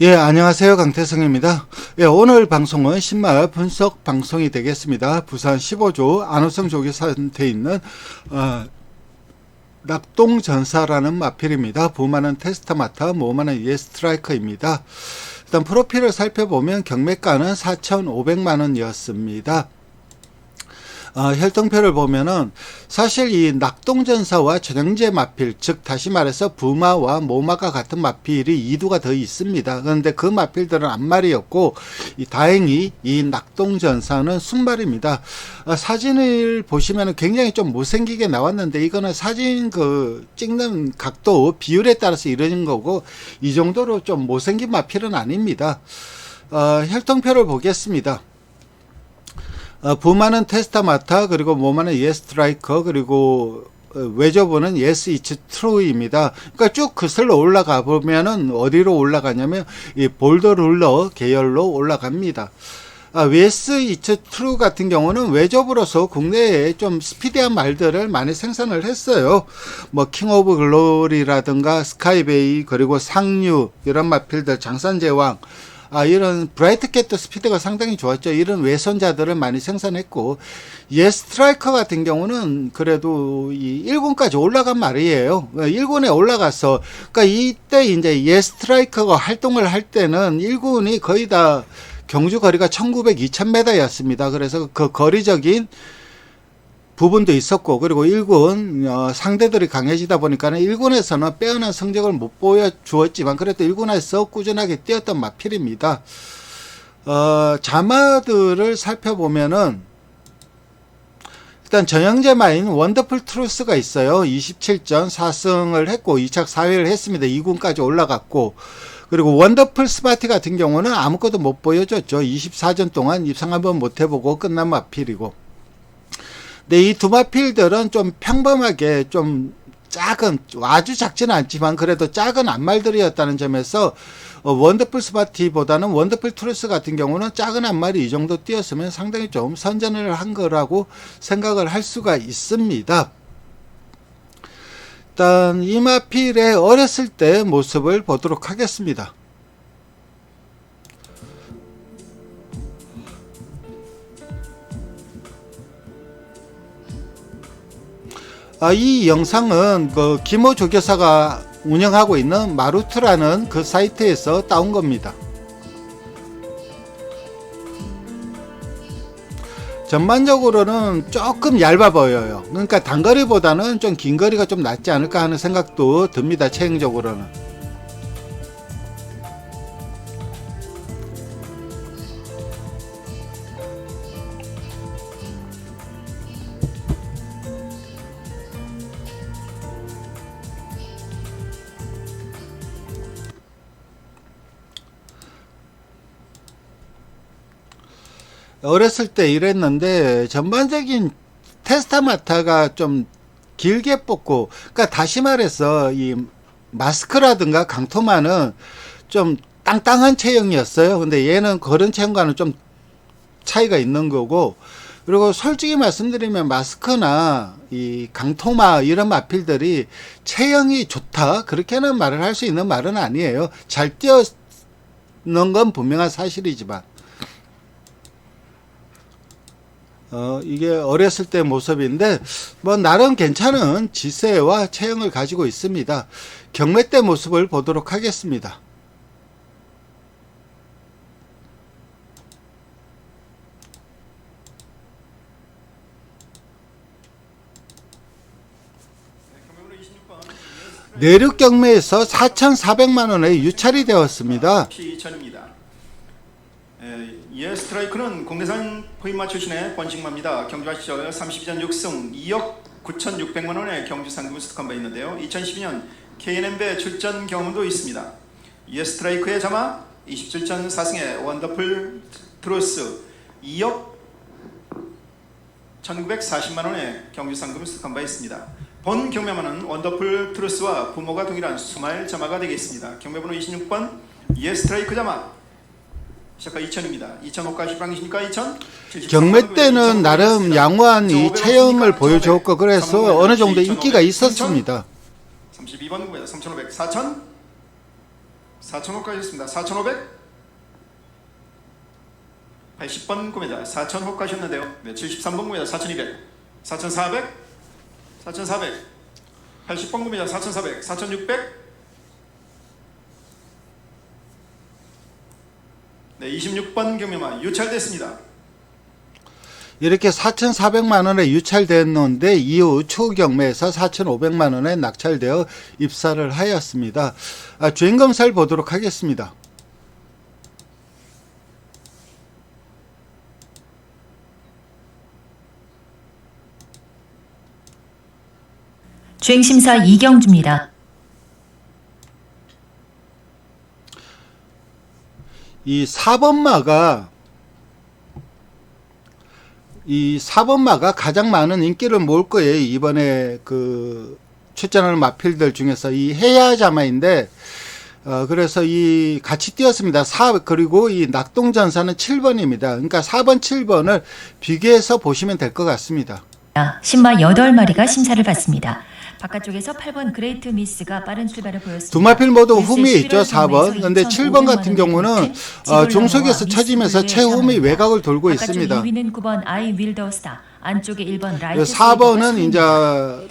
예, 안녕하세요. 강태성입니다. 예, 오늘 방송은 신말 분석 방송이 되겠습니다. 부산 15조 안호성 조교사한테 있는 낙동전사라는 마필입니다. 부마는 테스타마타, 모마는 예스트라이커입니다. 일단 프로필을 살펴보면 경매가는 4,500만원이었습니다. 혈통표를 보면은 사실 이 낙동전사와 전형제 마필, 즉 다시 말해서 부마와 모마가 같은 마필이 2두가 더 있습니다. 그런데 그 마필들은 앞말이었고 다행히 이 낙동전사는 순말입니다. 사진을 보시면은 굉장히 좀 못생기게 나왔는데 이거는 사진 찍는 각도 비율에 따라서 이러는 거고 이 정도로 좀 못생긴 마필은 아닙니다. 혈통표를 보겠습니다. 부마는 테스타마타, 그리고 모마는 예스트라이커, 그리고 외조부는 예스 이츠 트루입니다. 그러니까 쭉 거슬러 올라가 보면은 어디로 올라가냐면 이 볼더 룰러 계열로 올라갑니다. 예스 이츠 트루 같은 경우는 외조부로서 국내에 좀 스피디한 말들을 많이 생산을 했어요. 뭐 킹 오브 글로리라든가 스카이베이, 그리고 상류 이런 마필들, 장산제왕, 이런 브라이트 캣도 스피드가 상당히 좋았죠. 이런 외선자들을 많이 생산했고, 예스트라이커 같은 경우는 그래도 이 1군까지 올라간 말이에요. 1군에 올라가서, 그러니까 이때 이제 예스트라이커가 활동을 할 때는 1군이 거의 다 경주 거리가 1900, 2000m였습니다. 그래서 그 거리적인 부분도 있었고, 그리고 1군 상대들이 강해지다 보니까는 1군에서는 빼어난 성적을 못 보여주었지만 그래도 1군에서 꾸준하게 뛰었던 마필입니다. 자마들을 살펴보면은 일단 전형제마인 원더풀 트루스가 있어요. 27전 4승을 했고 2착 4회를 했습니다. 2군까지 올라갔고, 그리고 원더풀 스마티 같은 경우는 아무것도 못 보여줬죠. 24전 동안 입상 한번 못 해보고 끝난 마필이고, 근데 이 두 마필들은 좀 평범하게 좀 작은, 아주 작지는 않지만 그래도 작은 앞말들이었다는 점에서 원더풀 스마티보다는 원더풀 트루스 같은 경우는 작은 앞말이 이 정도 뛰었으면 상당히 좀 선전을 한 거라고 생각을 할 수가 있습니다. 일단 이 마필의 어렸을 때 모습을 보도록 하겠습니다. 이 영상은 그 김호 조교사가 운영하고 있는 마루트라는 그 사이트에서 따온 겁니다. 전반적으로는 조금 얇아 보여요. 그러니까 단거리보다는 좀 긴 거리가 좀 낫지 않을까 하는 생각도 듭니다. 체형적으로는. 어렸을 때 이랬는데 전반적인 테스타마타가 좀 길게 뽑고, 그러니까 다시 말해서 이 마스크라든가 강토마는 좀 땅땅한 체형이었어요. 근데 얘는 그런 체형과는 좀 차이가 있는 거고, 그리고 솔직히 말씀드리면 마스크나 이 강토마 이런 마필들이 체형이 좋다 그렇게는 말을 할 수 있는 말은 아니에요. 잘 뛰었는 건 분명한 사실이지만 이게 어렸을 때 모습인데 뭐 나름 괜찮은 지세와 체형을 가지고 있습니다. 경매 때 모습을 보도록 하겠습니다. 내륙 경매에서 4,400만원에 유찰이 되었습니다. P2000입니다. 예스트라이크는 국내산 포인마 출신의 번식마입니다. 경주와 시절 32전 6승 2억 9,600만원의 경주 상금을 습득한 바 있는데요. 2012년 KNM배 출전 경험도 있습니다. 예스트라이크의 자마 27전 4승의 원더풀 트루스 2억 1,940만원의 경주 상금을 습득한 바 있습니다. 본 경매만은 원더풀 트루스와 부모가 동일한 수마일 자마가 되겠습니다. 경매번호 26번 예스트라이크 자마 시작가 2000입니다. 2005가 시방이십니까? 2000? 경매 때는 나름 양호한 이 체형을 보여줬고 그래서 어느 정도 인기가 있었습니다. 32번 구매다. 3500, 4000, 4,000호까지 했습니다. 4,500 80번 구매자 4,000호 가셨는데요. 네, 73번 구매자 4,200 4,400 4,400 80번 구매자 4,400 4,600 네, 26번 경매만 유찰됐습니다. 이렇게 4,400만 원에 유찰됐는데 이후 추후 경매에서 4,500만 원에 낙찰되어 입사를 하였습니다. 주행 검사를 보도록 하겠습니다. 주행심사 이경주입니다. 이 4번마가 가장 많은 인기를 모을 거예요. 이번에 그 출전하는 마필들 중에서 이 해야자마인데, 그래서 이 같이 뛰었습니다. 그리고 이 낙동전사는 7번입니다. 그러니까 4번, 7번을 비교해서 보시면 될 것 같습니다. 신마 8마리가 심사를 받습니다. 바깥쪽에서 8번 그레이트 미스가 빠른 출발을 보였습니다. 두 마필 모두 홈이 있죠, 4번. 근데 7번 같은 경우는 중속에서 쳐지면서 최홈이 외곽을 돌고 있습니다. 2위는 9번 아이 윌더스타, 안쪽에 1번 라이트 4번은 이제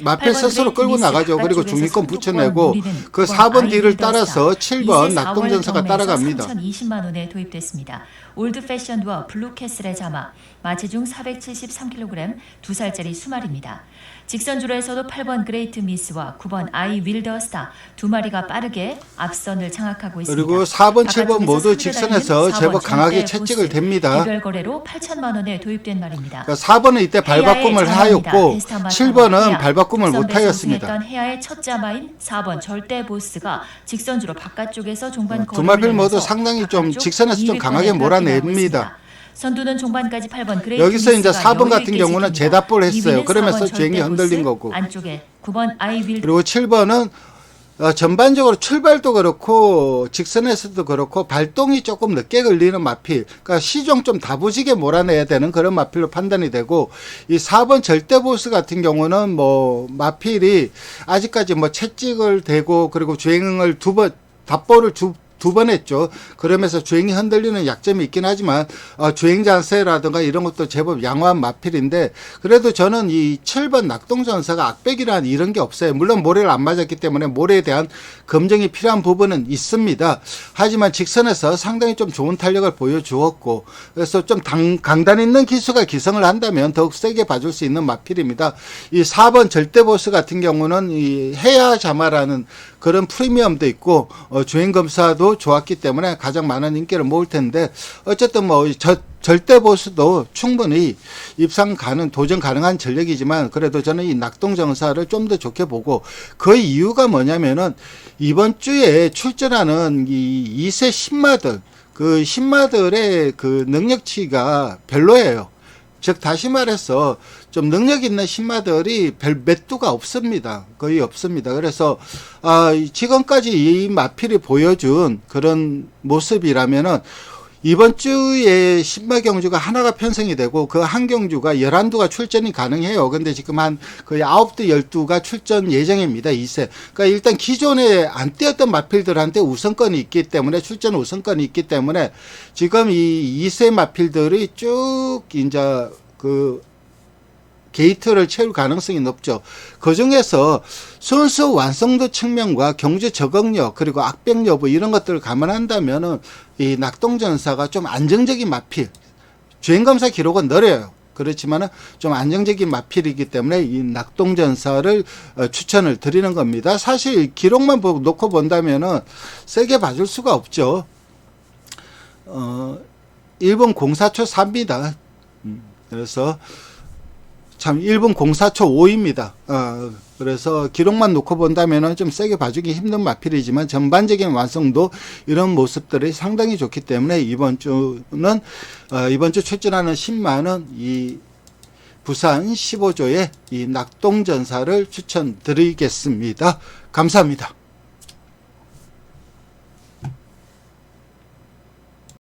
마필 스스로 끌고 나가죠. 그리고 중위권 붙여내고 그 4번 뒤를 따라서 7번 낙동전사가 따라갑니다. 3,020만 원에 도입됐습니다. 올드 패션과 블루캐슬의 자마, 마체중 473kg, 2살짜리 수말입니다. 직선주로에서도 8번 그레이트 미스와 9번 아이 윌더스타 두 마리가 빠르게 앞선을 장악하고 있습니다. 그리고 4번, 7번 모두 직선에서 제법 강하게 채찍을 댑니다. 개별 거래로 8천만 원에 도입된 말입니다. 그러니까 4번은 이때 발바꿈을 하였고 7번은 발바꿈을 못하였습니다. 해야의 첫 자마인 4번 절대 보스가 직선주로 바깥쪽에서 종반 두 마필 모두 상당히 좀 직선에서 좀 강하게 몰아냅니다. 선두는 종반까지 8번 그레이트 여기서 이제 미스가 4번 같은 경우는 제답볼 했어요. 그러면서 4번 주행이 흔들린 거고. 안쪽에 9번 아이윌 그리고 7번은 전반적으로 출발도 그렇고 직선에서도 그렇고 발동이 조금 늦게 걸리는 마필, 그러니까 시종 좀 다부지게 몰아내야 되는 그런 마필로 판단이 되고, 이 4번 절대 보스 같은 경우는 뭐 마필이 아직까지 뭐 채찍을 대고 그리고 주행을 답볼을 두 번 했죠. 그러면서 주행이 흔들리는 약점이 있긴 하지만 주행 자세라든가 이런 것도 제법 양호한 마필인데, 그래도 저는 이 7번 낙동전사가 악백이라는 이런 게 없어요. 물론 모래를 안 맞았기 때문에 모래에 대한 검증이 필요한 부분은 있습니다. 하지만 직선에서 상당히 좀 좋은 탄력을 보여주었고, 그래서 좀 강단 있는 기수가 기성을 한다면 더욱 세게 봐줄 수 있는 마필입니다. 이 4번 절대보스 같은 경우는 이 해야자마라는 그런 프리미엄도 있고 주행 검사도 좋았기 때문에 가장 많은 인기를 모을 텐데, 어쨌든 뭐 절대 보스도 충분히 도전 가능한 전력이지만, 그래도 저는 이 낙동전사를 좀 더 좋게 보고, 그 이유가 뭐냐면은 이번 주에 출전하는 이 2세 신마들, 그 신마들의 그 능력치가 별로예요. 즉 다시 말해서 좀 능력 있는 신마들이 별 매두가 없습니다. 거의 없습니다. 그래서 지금까지 이 마필이 보여준 그런 모습이라면은 이번 주에 신마 경주가 하나가 편성이 되고 그 한 경주가 11두가 출전이 가능해요. 근데 지금 한 거의 9두 12가 출전 예정입니다. 2세. 그러니까 일단 기존에 안 뛰었던 마필들한테 우선권이 있기 때문에, 출전 우선권이 있기 때문에 지금 이 2세 마필들이 쭉 이제 그 게이트를 채울 가능성이 높죠. 그 중에서 선수 완성도 측면과 경주 적응력 그리고 악백 여부 이런 것들을 감안한다면은 이 낙동전사가 좀 안정적인 마필, 주행검사 기록은 느려요. 그렇지만은 좀 안정적인 마필이기 때문에 이 낙동전사를 추천을 드리는 겁니다. 사실 기록만 놓고 본다면은 세게 봐줄 수가 없죠. 1분 04초 3입니다. 그래서 참 1분 04초 5입니다. 그래서 기록만 놓고 본다면 좀 세게 봐주기 힘든 마필이지만 전반적인 완성도 이런 모습들이 상당히 좋기 때문에 이번 주 출전하는 신마는 이 부산 15조의 이 낙동전사를 추천드리겠습니다. 감사합니다.